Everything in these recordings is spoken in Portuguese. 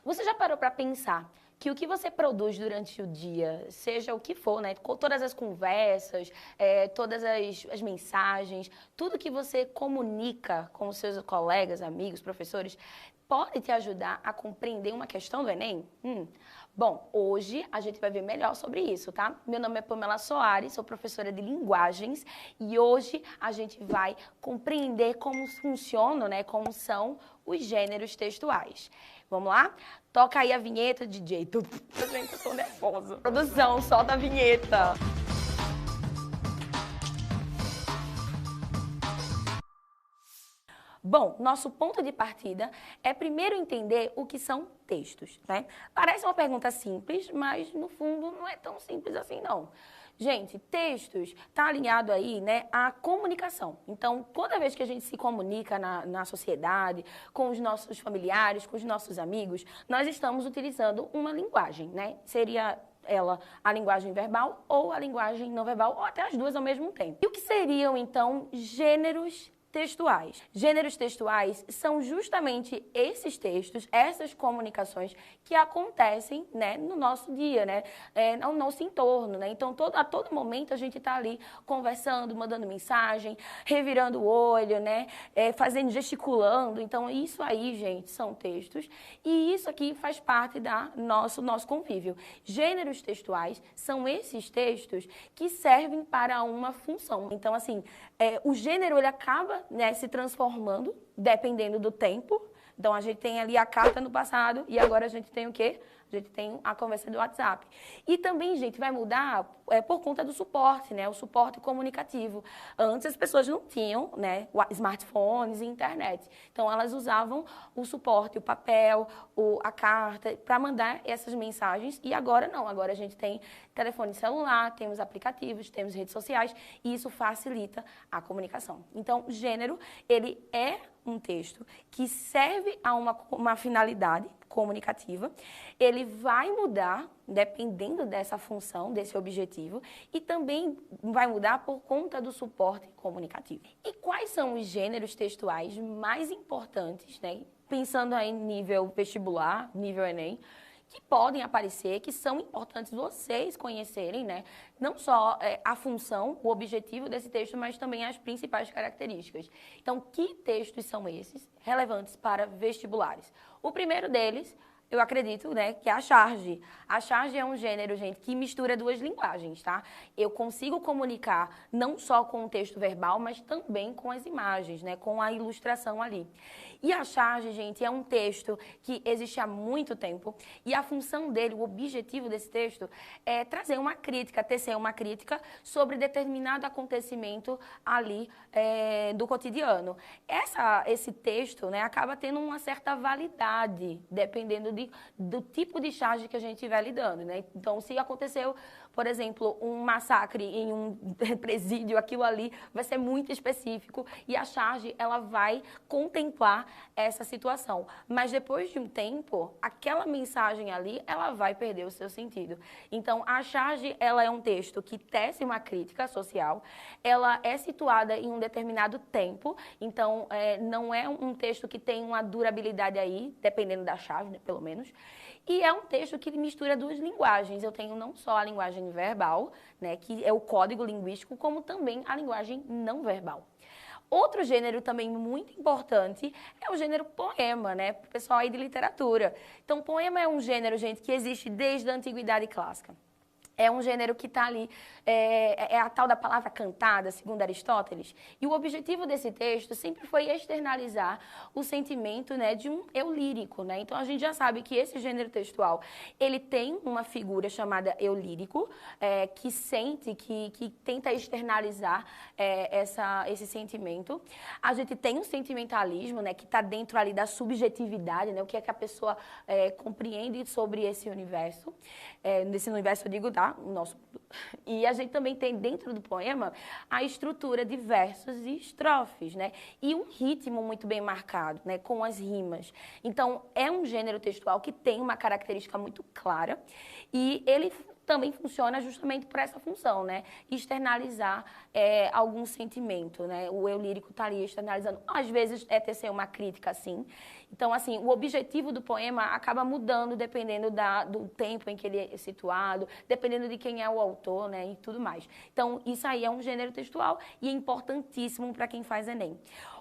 Você já parou para pensar que o que você produz durante o dia, seja o que for, né? Todas as conversas, todas as mensagens, tudo que você comunica com os seus colegas, amigos, professores, pode te ajudar a compreender uma questão do Enem? Bom, hoje a gente vai ver melhor sobre isso, tá? Meu nome é Pamela Soares, sou professora de linguagens e hoje a gente vai compreender como funcionam, né? Como são os gêneros textuais. Vamos lá? Toca aí a vinheta, DJ. Gente, eu tô nervosa. Produção, solta a vinheta. Bom, nosso ponto de partida é primeiro entender o que são textos, né? Parece uma pergunta simples, mas no fundo não é tão simples assim, não. Gente, textos está alinhado aí, né, à comunicação. Então, toda vez que a gente se comunica na sociedade, com os nossos familiares, com os nossos amigos, nós estamos utilizando uma linguagem, né? Seria ela a linguagem verbal ou a linguagem não verbal, ou até as duas ao mesmo tempo. E o que seriam, então, gêneros textuais? Gêneros textuais são justamente esses textos, essas comunicações que acontecem, né, no nosso dia, né, no nosso entorno, né? Então, a todo momento a gente está ali conversando, mandando mensagem, revirando o olho, né, fazendo, gesticulando. Então, isso aí, gente, são textos e isso aqui faz parte da nosso convívio. Gêneros textuais são esses textos que servem para uma função. Então, assim, o gênero ele acaba, né, se transformando dependendo do tempo. Então, a gente tem ali a carta no passado e agora a gente tem o quê? A gente tem a conversa do WhatsApp. E também, gente, vai mudar por conta do suporte, né? O suporte comunicativo. Antes as pessoas não tinham, né, smartphones e internet. Então, elas usavam o suporte, o papel, a carta, para mandar essas mensagens. E agora não. Agora a gente tem telefone celular, temos aplicativos, temos redes sociais e isso facilita a comunicação. Então, o gênero, ele é um texto que serve a uma finalidade comunicativa, ele vai mudar dependendo dessa função, desse objetivo, e também vai mudar por conta do suporte comunicativo. E quais são os gêneros textuais mais importantes, né? Pensando aí em nível vestibular, nível Enem, que podem aparecer, que são importantes vocês conhecerem, né? Não só a função, o objetivo desse texto, mas também as principais características. Então, que textos são esses relevantes para vestibulares? O primeiro deles, eu acredito, né, que é a charge. A charge é um gênero, gente, que mistura duas linguagens, tá? Eu consigo comunicar não só com o texto verbal, mas também com as imagens, né, com a ilustração ali. E a charge, gente, é um texto que existe há muito tempo e a função dele, o objetivo desse texto é trazer uma crítica, tecer uma crítica sobre determinado acontecimento ali do cotidiano. Esse texto, né, acaba tendo uma certa validade, dependendo do tipo de charge que a gente estiver lidando, né? Então, se aconteceu, por exemplo, um massacre em um presídio, aquilo ali vai ser muito específico e a charge, ela vai contemplar essa situação. Mas depois de um tempo, aquela mensagem ali, ela vai perder o seu sentido. Então, a charge, ela é um texto que tece uma crítica social, ela é situada em um determinado tempo, então, não é um texto que tem uma durabilidade aí, dependendo da charge, né, pelo menos. E é um texto que mistura duas linguagens. Eu tenho não só a linguagem verbal, né, que é o código linguístico, como também a linguagem não verbal. Outro gênero também muito importante é o gênero poema, né? Para o pessoal aí de literatura. Então, poema é um gênero, gente, que existe desde a Antiguidade Clássica. É um gênero que está ali, é a tal da palavra cantada, segundo Aristóteles. E o objetivo desse texto sempre foi externalizar o sentimento, né, de um eu lírico, né? Então, a gente já sabe que esse gênero textual, ele tem uma figura chamada eu lírico, que sente, que tenta externalizar esse sentimento. A gente tem um sentimentalismo, né, que está dentro ali da subjetividade, né? O que é que a pessoa compreende sobre esse universo. Nesse universo, eu digo, tá? O nosso. E a gente também tem dentro do poema a estrutura de versos e estrofes, né? E um ritmo muito bem marcado, né? Com as rimas. Então, é um gênero textual que tem uma característica muito clara e ele também funciona justamente por essa função, né? Externalizar algum sentimento, né? O eu lírico está ali externalizando. Às vezes é tecer uma crítica, assim. Então, assim, o objetivo do poema acaba mudando dependendo do tempo em que ele é situado, dependendo de quem é o autor, né, e tudo mais. Então, isso aí é um gênero textual e é importantíssimo para quem faz Enem.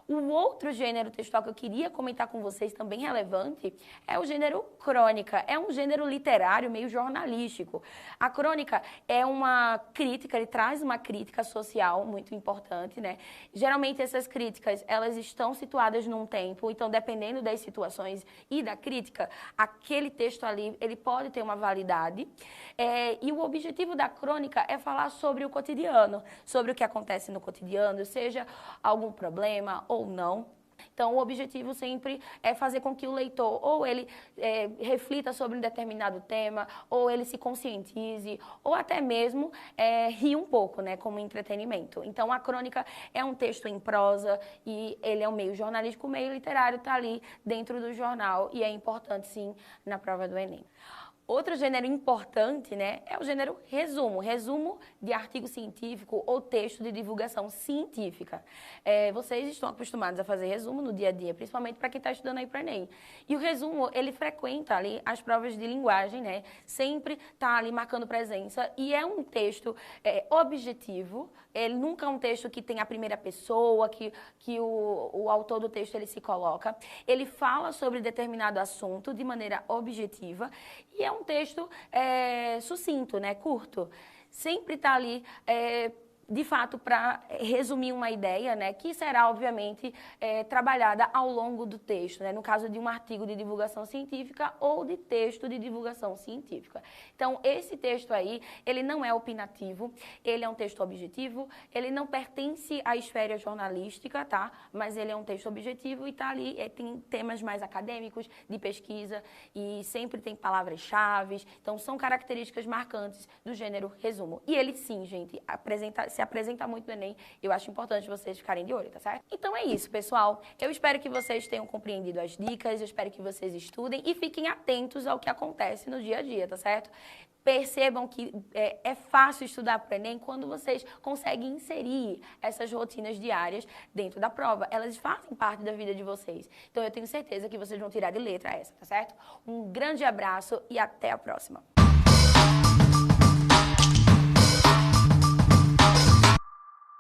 O outro gênero textual que eu queria comentar com vocês, também relevante, é o gênero crônica. É um gênero literário meio jornalístico. A crônica é uma crítica, ele traz uma crítica social muito importante, né? Geralmente essas críticas, elas estão situadas num tempo, então dependendo das situações e da crítica, aquele texto ali, ele pode ter uma validade. E o objetivo da crônica é falar sobre o cotidiano, sobre o que acontece no cotidiano, seja algum problema ou não. Então, o objetivo sempre é fazer com que o leitor ou ele reflita sobre um determinado tema, ou ele se conscientize, ou até mesmo rir um pouco, né, como entretenimento. Então, a crônica é um texto em prosa e ele é um meio jornalístico, o meio literário está ali dentro do jornal e é importante, sim, na prova do Enem. Outro gênero importante, né, é o gênero resumo. Resumo de artigo científico ou texto de divulgação científica. Vocês estão acostumados a fazer resumo no dia a dia, principalmente para quem está estudando aí para o Enem. E o resumo, ele frequenta ali as provas de linguagem, né, sempre está ali marcando presença e é um texto objetivo. Ele nunca é um texto que tem a primeira pessoa, que o autor do texto ele se coloca. Ele fala sobre determinado assunto de maneira objetiva e é um texto sucinto, né, curto. Sempre está ali, de fato, para resumir uma ideia, né, que será, obviamente, trabalhada ao longo do texto, né, no caso de um artigo de divulgação científica ou de texto de divulgação científica. Então, esse texto aí, ele não é opinativo, ele é um texto objetivo, ele não pertence à esfera jornalística, tá? Mas ele é um texto objetivo e tá ali, tem temas mais acadêmicos, de pesquisa, e sempre tem palavras-chave. Então, são características marcantes do gênero resumo. E ele, sim, gente, se apresenta muito no Enem, eu acho importante vocês ficarem de olho, tá certo? Então é isso, pessoal. Eu espero que vocês tenham compreendido as dicas, eu espero que vocês estudem e fiquem atentos ao que acontece no dia a dia, tá certo? Percebam que é fácil estudar para o Enem quando vocês conseguem inserir essas rotinas diárias dentro da prova. Elas fazem parte da vida de vocês. Então eu tenho certeza que vocês vão tirar de letra essa, tá certo? Um grande abraço e até a próxima.